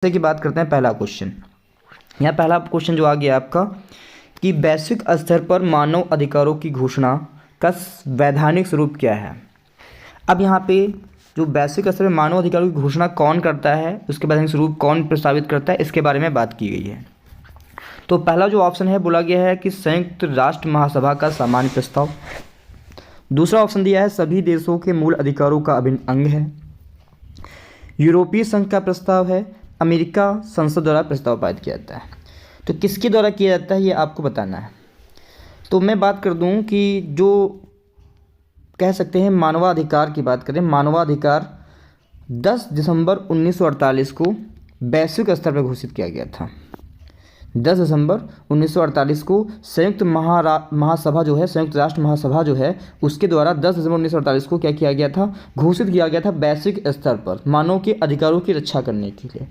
जैसे कि बात करते हैं पहला क्वेश्चन। यहाँ पहला क्वेश्चन जो आ गया आपका कि वैश्विक स्तर पर मानव अधिकारों की घोषणा का वैधानिक स्वरूप क्या है। अब यहाँ पे जो वैश्विक स्तर पर मानव अधिकारों की घोषणा कौन करता है, उसके वैधानिक स्वरूप कौन प्रस्तावित करता है, इसके बारे में बात की गई है। तो पहला जो ऑप्शन है बोला गया है कि संयुक्त राष्ट्र महासभा का सामान्य प्रस्ताव। दूसरा ऑप्शन दिया है सभी देशों के मूल अधिकारों का अभिन्न अंग है। यूरोपीय संघ का प्रस्ताव है। अमेरिका संसद द्वारा प्रस्ताव पारित किया जाता है। तो किसके द्वारा किया जाता है ये आपको बताना है। तो मैं बात कर दूं कि जो कह सकते हैं मानवाधिकार की बात करें, मानवाधिकार 10 दिसंबर 1948 को वैश्विक स्तर पर घोषित किया गया था। 10 दिसंबर 1948 को संयुक्त महासभा जो है, संयुक्त राष्ट्र महासभा जो है, उसके द्वारा 10 दिसंबर 1948 को क्या किया गया था, घोषित किया गया था वैश्विक स्तर पर मानव के अधिकारों की रक्षा करने के लिए।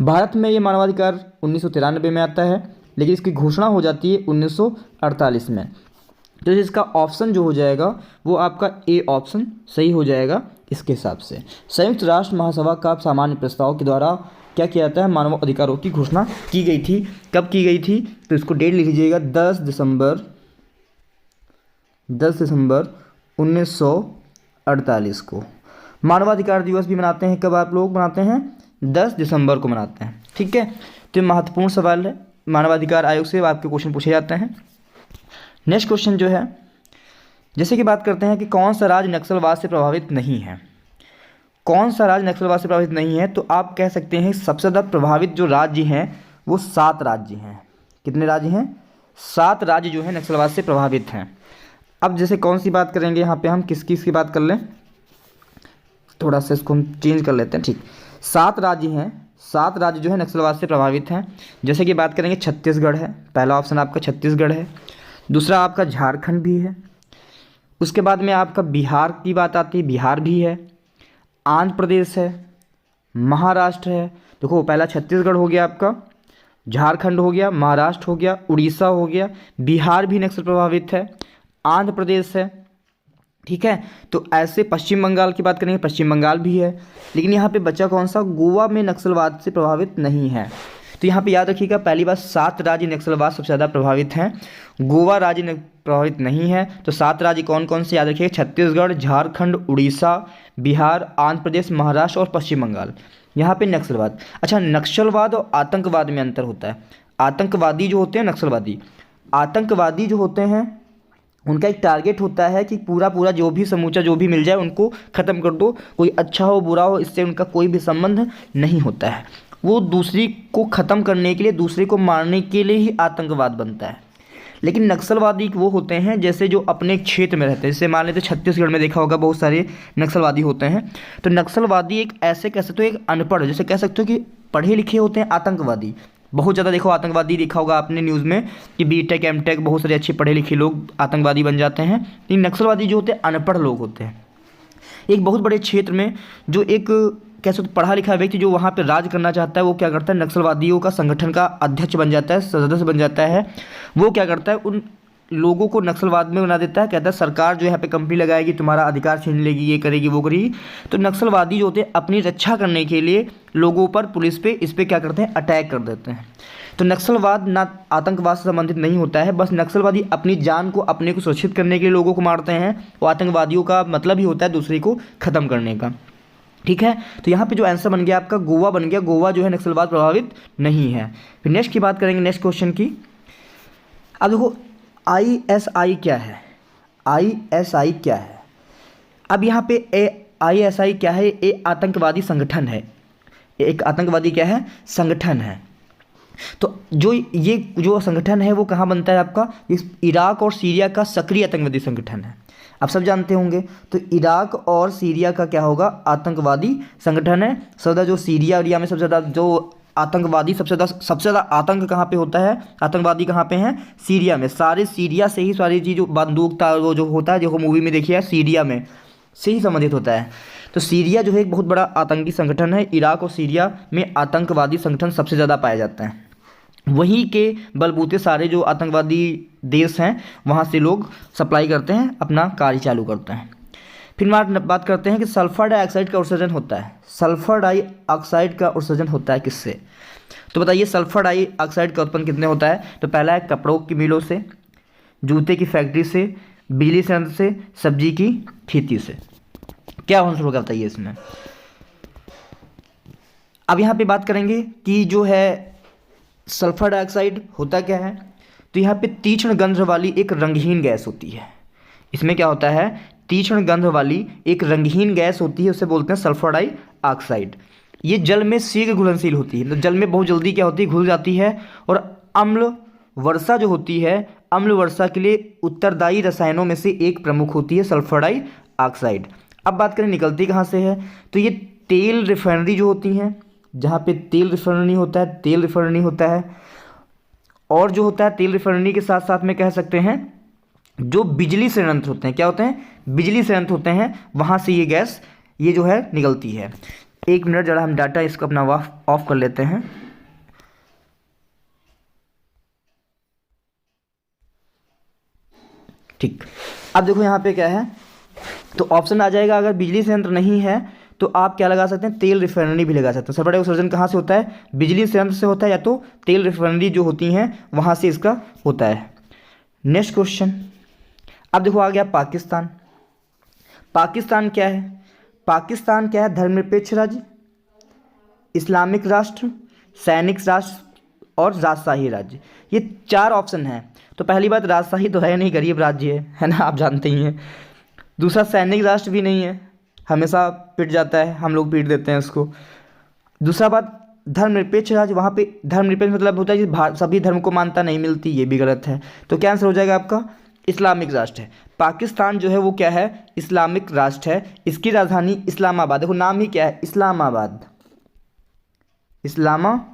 भारत में ये मानवाधिकार 1993 में आता है, लेकिन इसकी घोषणा हो जाती है 1948 में। तो इसका ऑप्शन जो हो जाएगा वो आपका ए ऑप्शन सही हो जाएगा। इसके हिसाब से संयुक्त राष्ट्र महासभा का सामान्य प्रस्ताव के द्वारा क्या किया जाता है, मानव अधिकारों की घोषणा की गई थी। कब की गई थी, तो इसको डेट लिख लीजिएगा 10 दिसंबर 1948 को। मानवाधिकार दिवस भी मनाते हैं, कब आप लोग मनाते हैं, 10 दिसंबर को मनाते हैं। ठीक है, तो ये महत्वपूर्ण सवाल है, मानवाधिकार आयोग से आपके क्वेश्चन पूछे जाते हैं। नेक्स्ट क्वेश्चन जो है, जैसे कि बात करते हैं कि कौन सा राज्य नक्सलवाद से प्रभावित नहीं है। कौन सा राज्य नक्सलवाद से प्रभावित नहीं है, तो आप कह सकते हैं सबसे ज़्यादा प्रभावित जो राज्य हैं वो 7 राज्य हैं। कितने राज्य हैं, 7 राज्य जो है नक्सलवाद से प्रभावित हैं। अब जैसे कौन सी बात करेंगे, यहाँ पे हम किस की बात कर लें, थोड़ा सा इसको हम चेंज कर लेते हैं। ठीक, 7 राज्य हैं, 7 राज्य जो है नक्सलवाद से प्रभावित हैं। जैसे कि बात करेंगे छत्तीसगढ़ है, पहला ऑप्शन आपका छत्तीसगढ़ है। दूसरा आपका झारखंड भी है। उसके बाद में आपका बिहार की बात आती है, बिहार भी है। आंध्र प्रदेश है, महाराष्ट्र है। देखो पहला छत्तीसगढ़ हो गया आपका, झारखंड हो गया, महाराष्ट्र हो गया, उड़ीसा हो गया, बिहार भी नक्सल प्रभावित है, आंध्र प्रदेश है। ठीक है, तो ऐसे पश्चिम बंगाल की बात करेंगे, पश्चिम बंगाल भी है। लेकिन यहाँ पे बच्चा कौन सा, गोवा में नक्सलवाद से प्रभावित नहीं है। तो यहाँ पे याद रखिएगा, पहली बात 7 राज्य नक्सलवाद सबसे ज़्यादा प्रभावित हैं, गोवा राज्य प्रभावित नहीं है। तो 7 राज्य कौन कौन से याद रखिएगा, छत्तीसगढ़, झारखंड, उड़ीसा, बिहार, आंध्र प्रदेश, महाराष्ट्र और पश्चिम बंगाल। यहाँ पे नक्सलवाद। अच्छा, नक्सलवाद और आतंकवाद में अंतर होता है। आतंकवादी जो होते हैं, आतंकवादी जो होते हैं उनका एक टारगेट होता है कि पूरा जो भी समूचा जो भी मिल जाए उनको ख़त्म कर दो, कोई अच्छा हो बुरा हो इससे उनका कोई भी संबंध नहीं होता है। वो दूसरी को ख़त्म करने के लिए, दूसरे को मारने के लिए ही आतंकवाद बनता है। लेकिन नक्सलवादी वो होते हैं जैसे जो अपने क्षेत्र में रहते हैं। जैसे मान लेते छत्तीसगढ़ में देखा होगा बहुत सारे नक्सलवादी होते हैं। तो नक्सलवादी एक ऐसे कह सकते हो, एक अनपढ़, जैसे कह सकते हो कि पढ़े लिखे होते हैं आतंकवादी। बहुत ज़्यादा देखो आतंकवादी देखा होगा आपने न्यूज़ में कि बीटेक एमटेक बहुत सारे अच्छे पढ़े लिखे लोग आतंकवादी बन जाते हैं। लेकिन नक्सलवादी जो होते हैं अनपढ़ लोग होते हैं। एक बहुत बड़े क्षेत्र में जो एक कह सकते पढ़ा लिखा व्यक्ति जो वहाँ पे राज करना चाहता है, वो क्या करता है, नक्सलवादियों का संगठन का अध्यक्ष बन जाता है, सदस्य बन जाता है। वो क्या करता है, उन लोगों को नक्सलवाद में बना देता है। कहता है सरकार जो यहाँ पे कंपनी लगाएगी, तुम्हारा अधिकार छीन लेगी, ये करेगी वो करेगी। तो नक्सलवादी जो होते हैं अपनी रक्षा करने के लिए लोगों पर, पुलिस पे, इस पर क्या करते हैं, अटैक कर देते हैं। तो नक्सलवाद ना आतंकवाद से संबंधित नहीं होता है। बस नक्सलवादी अपनी जान को, अपने को सुरक्षित करने के लिए लोगों को मारते हैं। वो आतंकवादियों का मतलब ही होता है दूसरे को ख़त्म करने का। ठीक है, तो यहाँ पे जो आंसर बन गया आपका गोवा बन गया। गोवा जो है नक्सलवाद प्रभावित नहीं है। फिर नेक्स्ट की बात करेंगे, नेक्स्ट क्वेश्चन की। अब देखो ISI क्या है, ISI क्या है। अब यहाँ पे ISI क्या है, ये आतंकवादी संगठन है। एक आतंकवादी क्या है, संगठन है। तो ये जो संगठन है वो कहाँ बनता है आपका, इस इराक और सीरिया का सक्रिय आतंकवादी संगठन है। आप सब जानते होंगे। तो इराक और सीरिया का क्या होगा, आतंकवादी संगठन है। सबसे जो सीरिया एरिया में सबसे ज़्यादा जो आतंकवादी सबसे ज़्यादा आतंक कहाँ पे होता है, आतंकवादी कहाँ पे हैं, सीरिया में। सारे सीरिया से ही सारी चीज़, जो बंदूक था वो जो होता है, जो मूवी में देखिए सीरिया में से ही संबंधित होता है। तो सीरिया जो है एक बहुत बड़ा आतंकी संगठन है। इराक और सीरिया में आतंकवादी संगठन सबसे ज़्यादा पाए जाते हैं। वहीं के बलबूते सारे जो आतंकवादी देश हैं वहाँ से लोग सप्लाई करते हैं, अपना कार्य चालू करते हैं। फिर बात करते हैं कि सल्फर डाइऑक्साइड का उत्सर्जन होता है। सल्फर डाइऑक्साइड का उत्सर्जन होता है किससे? तो बताइए सल्फर डाइऑक्साइड का उत्पन्न कितने होता है? तो पहला है कपड़ों की मिलों से, जूते की फैक्ट्री से, बिजली संयंत्र से, सब्जी की खेती से। क्या आंसर होगा बताइए इसमें। अब यहाँ पे बात करेंगे कि जो है सल्फर डाइऑक्साइड होता क्या है। तो यहाँ पे तीक्ष्ण गंध वाली एक रंगहीन गैस होती है। इसमें क्या होता है? तीक्ष्ण गंध वाली एक रंगहीन गैस होती है, उसे बोलते हैं सल्फर डाइऑक्साइड। ये जल में शीघ्र घुलनशील होती है, तो जल में बहुत जल्दी क्या होती है? घुल जाती है। और अम्ल वर्षा जो होती है, अम्ल वर्षा के लिए उत्तरदायी रसायनों में से एक प्रमुख होती है सल्फर डाइऑक्साइड। अब बात करें निकलती कहाँ से है। तो ये तेल रिफाइनरी जो होती हैं, जहाँ पे तेल रिफाइनरी होता है, तेल रिफाइनरी होता है। और जो होता है तेल रिफाइनरी के साथ साथ में कह सकते हैं जो बिजली संयंत्र होते हैं, क्या होते हैं? बिजली संयंत्र होते हैं, वहाँ से ये गैस ये जो है निकलती है। एक मिनट जरा हम डाटा इसको अपना ऑफ कर लेते हैं। ठीक, अब देखो यहाँ पे क्या है, तो ऑप्शन आ जाएगा अगर बिजली संयंत्र नहीं है तो आप क्या लगा सकते हैं? तेल रिफाइनरी भी लगा सकते हैं। सल्फर डाइऑक्साइड उत्सर्जन कहाँ से होता है? बिजली संयंत्र से होता है, या तो तेल रिफाइनरी जो होती हैं वहाँ से इसका होता है। नेक्स्ट क्वेश्चन, अब देखो आ गया पाकिस्तान। पाकिस्तान क्या है? पाकिस्तान क्या है? धर्मनिरपेक्ष राज्य, इस्लामिक राष्ट्र, सैनिक राष्ट्र और राजशाही राज्य। ये 4 ऑप्शन हैं। तो पहली बात, राजशाही तो है नहीं, गरीब राज्य है ना, आप जानते ही हैं। दूसरा, सैनिक राष्ट्र भी नहीं है, हमेशा पिट जाता है, हम लोग पीट देते हैं उसको। दूसरा बात, धर्मनिरपेक्ष राज्य, वहाँ पे धर्मनिरपेक्ष मतलब होता है कि सभी धर्म को मान्यता नहीं मिलती, ये भी गलत है। तो क्या आंसर हो जाएगा आपका? इस्लामिक राष्ट्र है। पाकिस्तान जो है वो क्या है? इस्लामिक राष्ट्र है। इसकी राजधानी इस्लामाबाद, देखो नाम ही क्या है? इस्लामाबाद। इस्लामाबाद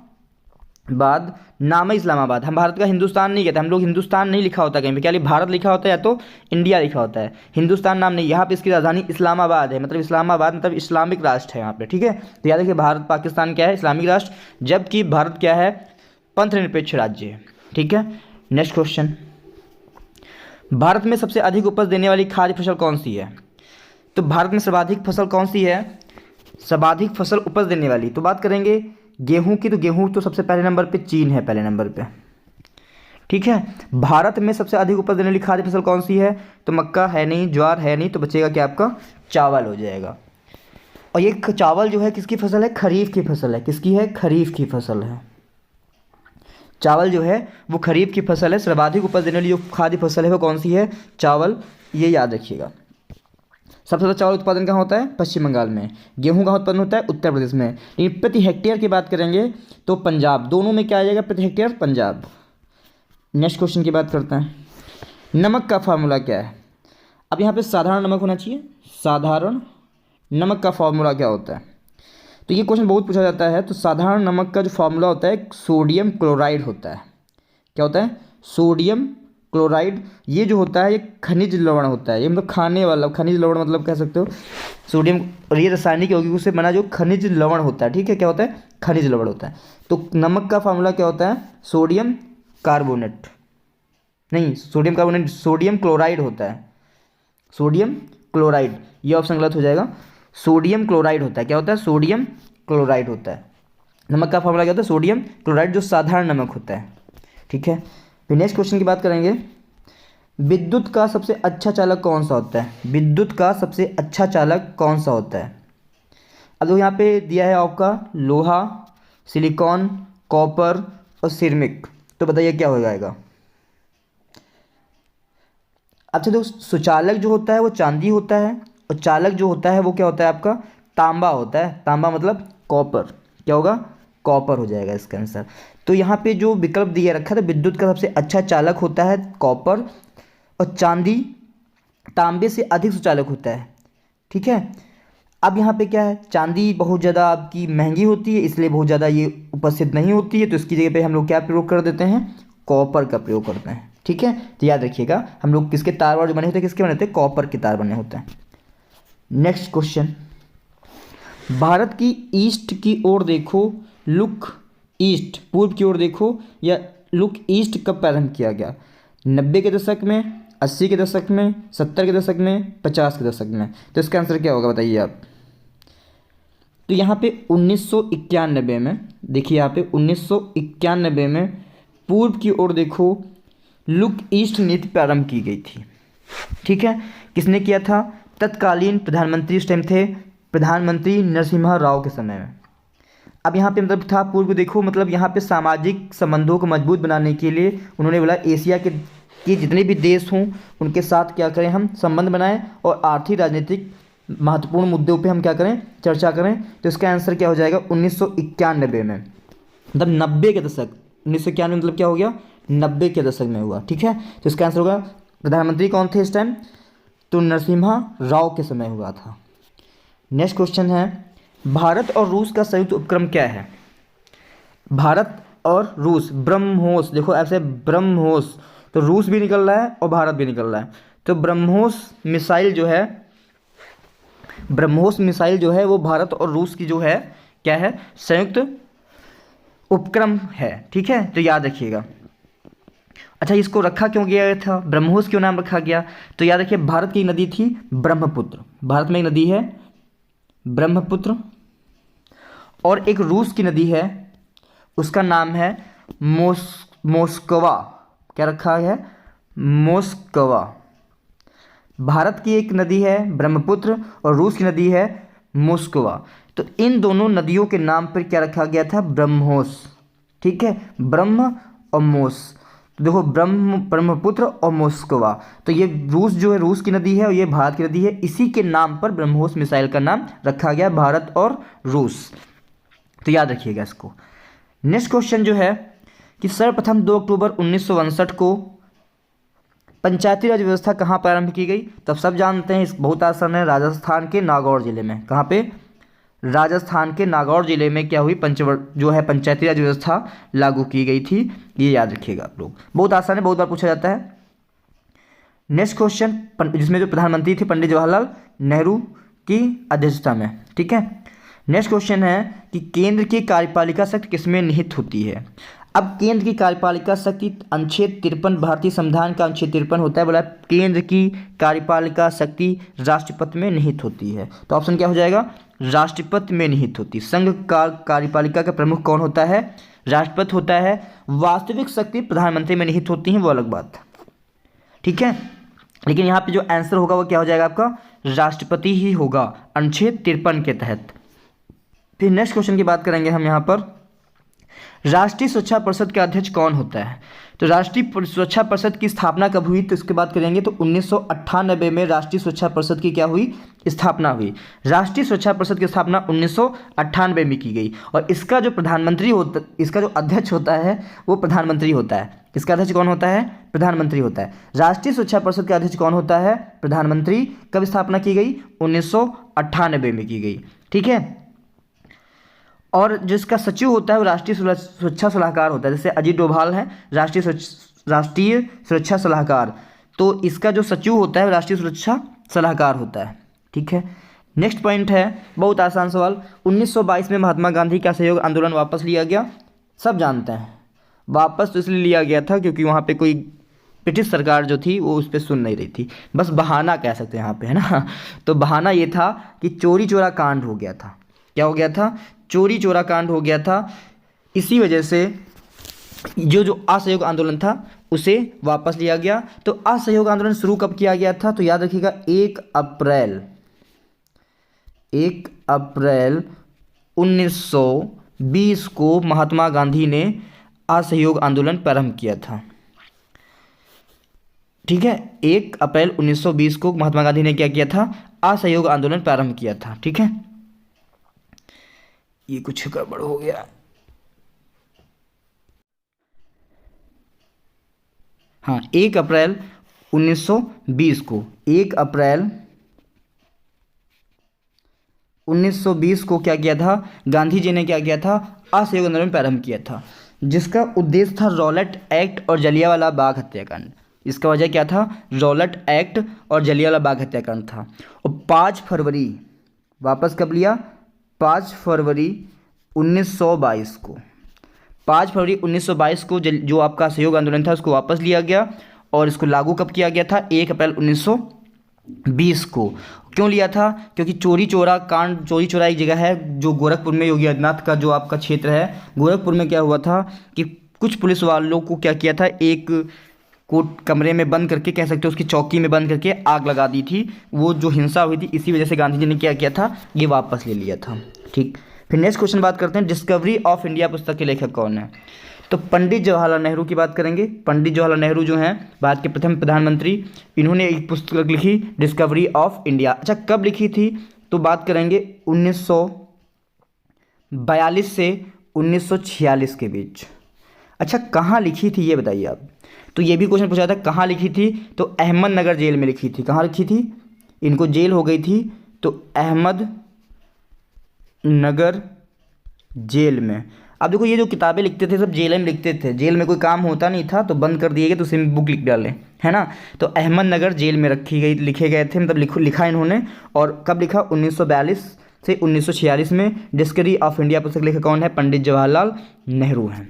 नाम है इस्लामाबाद। हम भारत का हिंदुस्तान नहीं कहते, हम लोग हिंदुस्तान नहीं लिखा होता कहीं पे, क्या भारत लिखा होता है या तो इंडिया लिखा होता है, हिंदुस्तान नाम नहीं। यहाँ पे इसकी राजधानी इस्लामाबाद है, मतलब इस्लामाबाद मतलब इस्लामिक राष्ट्र है यहाँ पे, ठीक है। तो याद रखिए भारत पाकिस्तान क्या है? इस्लामिक राष्ट्र, जबकि भारत क्या है? पंथनिरपेक्ष राज्य है, ठीक है। नेक्स्ट क्वेश्चन, भारत में सबसे अधिक उपज देने वाली खाद्य फसल कौन सी है? तो भारत में सर्वाधिक फसल कौन सी है? सर्वाधिक फसल उपज देने वाली, तो बात करेंगे गेहूं की, तो गेहूं तो सबसे पहले नंबर पे चीन है, पहले नंबर पे, ठीक है। भारत में सबसे अधिक उपज देने वाली खाद्य फसल कौन सी है? तो मक्का है नहीं, ज्वार है नहीं, तो बचेगा क्या आपका? चावल हो जाएगा। और ये चावल जो है किसकी फसल है? खरीफ की फसल है। किसकी है? खरीफ की फसल है। चावल जो है वो खरीफ की फसल है। सर्वाधिक उपज देने वाली जो खाद्य फसल है वो कौन सी है? चावल, ये याद रखिएगा। सबसे ज़्यादा चावल उत्पादन कहाँ होता है? पश्चिम बंगाल में। गेहूं कहाँ उत्पन्न होता है? उत्तर प्रदेश में। लेकिन प्रति हेक्टेयर की बात करेंगे तो पंजाब, दोनों में क्या आ जाएगा? प्रति हेक्टेयर पंजाब। नेक्स्ट क्वेश्चन की बात करते हैं, नमक का फार्मूला क्या है? अब यहाँ पे साधारण नमक होना चाहिए। साधारण नमक का फार्मूला क्या होता है? तो ये क्वेश्चन बहुत पूछा जाता है। तो साधारण नमक का जो फार्मूला होता है सोडियम क्लोराइड होता है। क्या होता है? Sodium chloride. ये जो होता है ये खनिज लवण होता है, ये मतलब खाने वाला खनिज लवण मतलब कह सकते हो सोडियम, और ये रासायनिक यौगिकों से बना जो खनिज लवण होता है, ठीक है। क्या होता है? खनिज लवण होता है। तो नमक का फार्मूला क्या होता है? सोडियम कार्बोनेट, नहीं सोडियम कार्बोनेट, सोडियम क्लोराइड होता है। सोडियम क्लोराइड, ये ऑप्शन गलत हो जाएगा। सोडियम क्लोराइड होता है। क्या होता है? सोडियम क्लोराइड होता है। नमक का फार्मूला क्या होता है? सोडियम क्लोराइड, जो साधारण नमक होता है, ठीक है। फिर नेक्स्ट क्वेश्चन की बात करेंगे, विद्युत का सबसे अच्छा चालक कौन सा होता है? विद्युत का सबसे अच्छा चालक कौन सा होता है? अब देखो यहाँ पे दिया है आपका लोहा, सिलिकॉन, कॉपर और सिरेमिक, तो बताइए क्या हो जाएगा? अच्छा देखो, सुचालक जो होता है वो चांदी होता है, और चालक जो होता है वो क्या होता है आपका? तांबा होता है। तांबा मतलब कॉपर। क्या होगा? कॉपर हो जाएगा इसका आंसर। तो यहाँ पे जो विकल्प दिया रखा था, विद्युत का सबसे अच्छा चालक होता है कॉपर, और चांदी तांबे से अधिक सुचालक होता है, ठीक है। अब यहाँ पे क्या है? चांदी बहुत ज़्यादा आपकी महंगी होती है, इसलिए बहुत ज़्यादा ये उपस्थित नहीं होती है, तो इसकी जगह पे हम लोग क्या प्रयोग कर देते हैं? कॉपर का प्रयोग करते हैं, ठीक है। तो याद रखिएगा, हम लोग किसके तार वार जो बने होते हैं, किसके बने होते हैं? कॉपर के तार बने होते हैं। नेक्स्ट क्वेश्चन, भारत की ईस्ट की ओर देखो, लुक ईस्ट, पूर्व की ओर देखो, या लुक ईस्ट कब प्रारंभ किया गया? 90 के दशक में, 80 के दशक में, 70 के दशक में, 50 के दशक में। तो इसका आंसर क्या होगा बताइए आप। तो यहाँ पे 1991 में, देखिए यहाँ पे 1991 में पूर्व की ओर देखो लुक ईस्ट नीति प्रारंभ की गई थी। ठीक है, किसने किया था? तत्कालीन प्रधानमंत्री उस टाइम थे प्रधानमंत्री नरसिम्हा राव के समय में। अब यहाँ पे मतलब था पूर्व देखो, मतलब यहाँ पे सामाजिक संबंधों को मजबूत बनाने के लिए उन्होंने बोला एशिया के जितने भी देश हों उनके साथ क्या करें, हम संबंध बनाएं और आर्थिक राजनीतिक महत्वपूर्ण मुद्दों पे हम क्या करें, चर्चा करें। तो इसका आंसर क्या हो जाएगा 1991 में, मतलब 90 के दशक। 1991 मतलब क्या हो गया, 90 के दशक में हुआ। ठीक है, तो इसका आंसर होगा, प्रधानमंत्री कौन थे इस टाइम? तो नरसिम्हा राव के समय हुआ था। नेक्स्ट क्वेश्चन है, भारत और रूस का संयुक्त उपक्रम क्या है? भारत और रूस, ब्रह्मोस, देखो ऐसे ब्रह्मोस, तो रूस भी निकल रहा है और भारत भी निकल रहा है। तो ब्रह्मोस मिसाइल जो है, ब्रह्मोस मिसाइल जो है वो भारत और रूस की जो है क्या है, संयुक्त उपक्रम है। ठीक है, तो याद रखिएगा। अच्छा, इसको रखा क्यों गया था, ब्रह्मोस क्यों नाम रखा गया? तो याद रखिए, भारत की नदी थी ब्रह्मपुत्र, भारत में एक नदी है ब्रह्मपुत्र, और एक रूस की नदी है उसका नाम है मोस्कवा। क्या रखा है? मोस्कवा। भारत की एक नदी है ब्रह्मपुत्र और रूस की नदी है मोस्कवा। तो इन दोनों नदियों के नाम पर क्या रखा गया था? ब्रह्मोस। ठीक है, ब्रह्म और मोस, तो देखो ब्रह्मपुत्र और मोस्कवा। तो ये रूस जो है, रूस की नदी है और ये भारत की नदी है, इसी के नाम पर ब्रह्मोस मिसाइल का नाम रखा गया, भारत और रूस। तो याद रखिएगा इसको। नेक्स्ट क्वेश्चन जो है कि सर्वप्रथम 2 अक्टूबर 1962 को पंचायती राज व्यवस्था कहाँ प्रारंभ की गई? तो सब जानते हैं, इस बहुत आसान है, राजस्थान के नागौर जिले में। कहाँ पे? राजस्थान के नागौर जिले में क्या हुई, जो है पंचायती राज व्यवस्था लागू की गई थी। ये याद रखिएगा आप लोग, बहुत आसान है, बहुत बार पूछा जाता है। नेक्स्ट क्वेश्चन, जिसमें जो प्रधानमंत्री थे पंडित जवाहरलाल नेहरू की अध्यक्षता में। ठीक है, नेक्स्ट क्वेश्चन है कि केंद्र की कार्यपालिका शक्ति किसमें निहित होती है? अब केंद्र की कार्यपालिका शक्ति अनुच्छेद 53 भारतीय संविधान का अनुच्छेद 53 होता है, बोला केंद्र की कार्यपालिका शक्ति राष्ट्रपति में निहित होती है। तो ऑप्शन क्या हो जाएगा? राष्ट्रपति में निहित होती। संघ कार्यपालिका का प्रमुख कौन होता है? राष्ट्रपति होता है। वास्तविक शक्ति प्रधानमंत्री में निहित होती है, वो अलग बात। ठीक है, लेकिन यहाँ पे जो आंसर होगा वो क्या हो जाएगा आपका? राष्ट्रपति ही होगा अनुच्छेद 53 के तहत। फिर नेक्स्ट क्वेश्चन की बात करेंगे हम यहाँ पर, राष्ट्रीय सुरक्षा परिषद का अध्यक्ष कौन होता है? तो राष्ट्रीय सुरक्षा परिषद की स्थापना कब हुई? तो इसके बात करेंगे तो 1998 में राष्ट्रीय सुरक्षा परिषद की क्या हुई? स्थापना हुई। राष्ट्रीय सुरक्षा परिषद की स्थापना 1998 में की गई और इसका जो प्रधानमंत्री होता, इसका जो अध्यक्ष होता है वो प्रधानमंत्री होता है। इसका अध्यक्ष कौन होता है? प्रधानमंत्री होता है। राष्ट्रीय सुरक्षा परिषद का अध्यक्ष कौन होता है? प्रधानमंत्री। कब स्थापना की गई? 1998 में की गई। ठीक है, और जिसका सचिव होता है वो राष्ट्रीय सुरक्षा सलाहकार होता है। जैसे अजीत डोभाल है राष्ट्रीय सुरक्षा सलाहकार, तो इसका जो सचिव होता है वो राष्ट्रीय सुरक्षा सलाहकार होता है। ठीक है, नेक्स्ट पॉइंट है, बहुत आसान सवाल, 1922 में महात्मा गांधी का सहयोग आंदोलन वापस लिया गया। सब जानते हैं, वापस तो इसलिए लिया गया था क्योंकि वहाँ पे कोई ब्रिटिश सरकार जो थी वो उस पर सुन नहीं रही थी, बस बहाना कह सकते हैं यहाँ पे, है ना। तो बहाना ये था कि चोरी चोरा कांड हो गया था। क्या हो गया था? चोरी चोरा कांड हो गया था। इसी वजह से जो असहयोग आंदोलन था उसे वापस लिया गया। तो असहयोग आंदोलन शुरू कब किया गया था? तो याद रखिएगा 1 अप्रैल 1920 को महात्मा गांधी ने असहयोग आंदोलन प्रारंभ किया था। ठीक है, 1 अप्रैल 1920 को महात्मा गांधी ने क्या किया था? असहयोग आंदोलन प्रारंभ किया था। ठीक है, ये कुछ गड़बड़ हो गया। हाँ, 1 अप्रैल 1920 को, 1 अप्रैल 1920 को क्या किया था? गांधी जी ने क्या किया था? असहयोग आंदोलन प्रारंभ किया था, जिसका उद्देश्य था रॉलेट एक्ट और जलियांवाला बाग हत्याकांड। इसका वजह क्या था? रॉलेट एक्ट और जलियांवाला बाग हत्याकांड था। और 5 फरवरी, वापस कब लिया? 5 फरवरी 1922 को, 5 फरवरी 1922 को जो आपका सहयोग आंदोलन था उसको वापस लिया गया और इसको लागू कब किया गया था? 1 अप्रैल 1920 को। क्यों लिया था? क्योंकि चोरी चोरा कांड, चोरी चोरा एक जगह है जो गोरखपुर में, योगी आदित्यनाथ का जो आपका क्षेत्र है गोरखपुर में, क्या हुआ था कि कुछ पुलिस वालों को क्या किया था, एक कोर्ट कमरे में बंद करके, कह सकते हो उसकी चौकी में बंद करके आग लगा दी थी। वो जो हिंसा हुई थी, इसी वजह से गांधी जी ने क्या किया था, ये वापस ले लिया था। ठीक, फिर नेक्स्ट क्वेश्चन बात करते हैं, डिस्कवरी ऑफ इंडिया पुस्तक के लेखक कौन है? तो पंडित जवाहरलाल नेहरू की बात करेंगे। पंडित जवाहरलाल नेहरू जो हैं भारत के प्रथम प्रधानमंत्री, इन्होंने एक पुस्तक लिखी डिस्कवरी ऑफ इंडिया। अच्छा, कब लिखी थी? तो बात करेंगे 1942 से 1946 के बीच। अच्छा, कहाँ लिखी थी ये बताइए आप। तो ये भी क्वेश्चन पूछा था, कहाँ लिखी थी? तो अहमदनगर जेल में लिखी थी। कहाँ लिखी थी? इनको जेल हो गई थी तो अहमदनगर जेल में। अब देखो, ये जो किताबें लिखते थे सब जेल में लिखते थे, जेल में कोई काम होता नहीं था तो बंद कर दिए गए, तो उसी में बुक लिख डाले, है ना। तो अहमदनगर जेल में रखी गई, लिखे गए थे, मतलब लिखा इन्होंने। और कब लिखा? 1942 से 1946 में। डिस्कवरी ऑफ इंडिया पुस्तक लेखक कौन है? पंडित जवाहरलाल नेहरू हैं।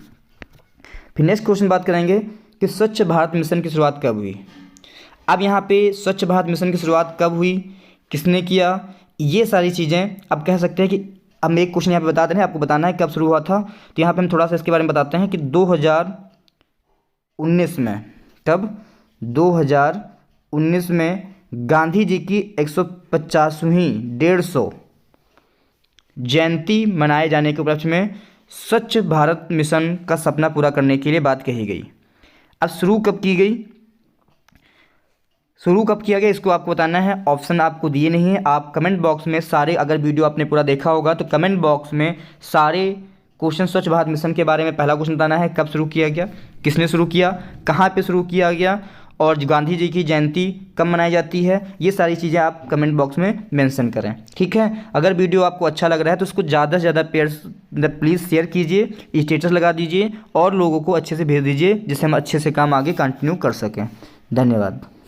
फिर नेक्स्ट क्वेश्चन बात करेंगे कि स्वच्छ भारत मिशन की शुरुआत कब हुई? अब यहाँ पे स्वच्छ भारत मिशन की शुरुआत कब हुई, किसने किया, ये सारी चीज़ें आप कह सकते हैं कि अब एक क्वेश्चन यहाँ पे बता दे रहे हैं, आपको बताना है कब शुरू हुआ था। तो यहाँ पे हम थोड़ा सा इसके बारे में बताते हैं कि 2019 में, कब? 2019 में गांधी जी की 150वीं 150 जयंती मनाए जाने के उपलक्ष्य में स्वच्छ भारत मिशन का सपना पूरा करने के लिए बात कही गई। अब शुरू कब की गई, शुरू कब किया गया, इसको आपको बताना है। ऑप्शन आपको दिए नहीं है, आप कमेंट बॉक्स में सारे, अगर वीडियो आपने पूरा देखा होगा तो कमेंट बॉक्स में सारे क्वेश्चन स्वच्छ भारत मिशन के बारे में पहला क्वेश्चन बताना है, कब शुरू किया गया, किसने शुरू किया, कहाँ पे शुरू किया गया, और गांधी जी की जयंती कब मनाई जाती है। ये सारी चीज़ें आप कमेंट बॉक्स में मेंशन करें, ठीक है। अगर वीडियो आपको अच्छा लग रहा है तो उसको ज़्यादा से ज़्यादा प्लीज़ शेयर कीजिए, स्टेटस लगा दीजिए और लोगों को अच्छे से भेज दीजिए, जिससे हम अच्छे से काम आगे कंटिन्यू कर सकें। धन्यवाद।